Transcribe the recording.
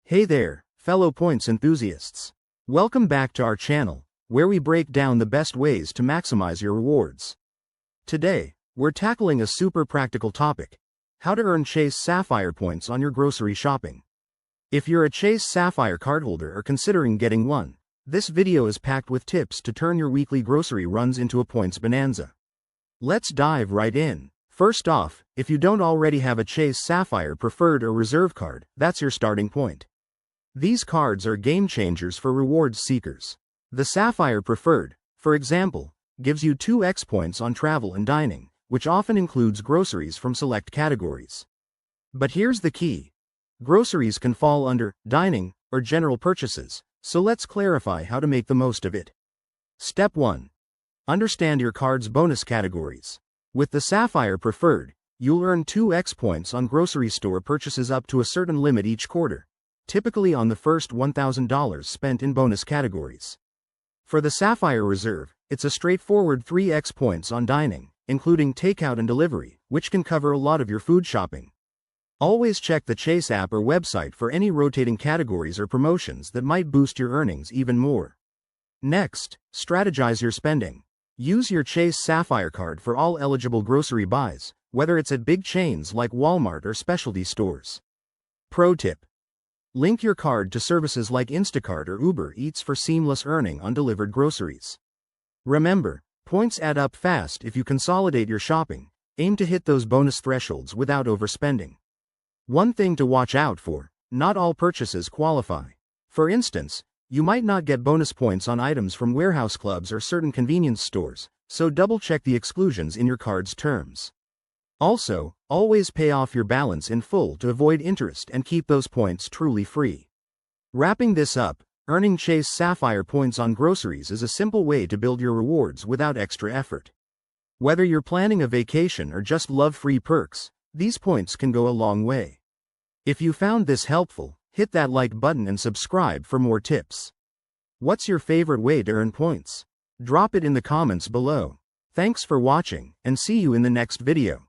Hey there, fellow points enthusiasts. Welcome back to our channel, where we break down the best ways to maximize your rewards. Today, we're tackling a super practical topic: how to earn Chase Sapphire points on your grocery shopping. If you're a Chase Sapphire cardholder or considering getting one, this video is packed with tips to turn your weekly grocery runs into a points bonanza. Let's dive right in. First off, if you don't already have a Chase Sapphire Preferred or Reserve card, that's your starting point. These cards are game changers for rewards seekers. The Sapphire Preferred, for example, gives you 2x points on travel and dining, which often includes groceries from select categories. But here's the key: groceries can fall under dining or general purchases, so let's clarify how to make the most of it. Step 1. Understand your card's bonus categories. With the Sapphire Preferred, you'll earn 2x points on grocery store purchases up to a certain limit each quarter, typically on the first $1,000 spent in bonus categories. For the Sapphire Reserve, it's a straightforward 3x points on dining, including takeout and delivery, which can cover a lot of your food shopping. Always check the Chase app or website for any rotating categories or promotions that might boost your earnings even more. Next, strategize your spending. Use your Chase Sapphire card for all eligible grocery buys, whether it's at big chains like Walmart or specialty stores. Pro tip: link your card to services like Instacart or Uber Eats for seamless earning on delivered groceries. Remember, points add up fast if you consolidate your shopping. Aim to hit those bonus thresholds without overspending. One thing to watch out for: not all purchases qualify. For instance, you might not get bonus points on items from warehouse clubs or certain convenience stores, so double-check the exclusions in your card's terms. Also, always pay off your balance in full to avoid interest and keep those points truly free. Wrapping this up, earning Chase Sapphire points on groceries is a simple way to build your rewards without extra effort. Whether you're planning a vacation or just love free perks, these points can go a long way. If you found this helpful, hit that like button and subscribe for more tips. What's your favorite way to earn points? Drop it in the comments below. Thanks for watching, and see you in the next video.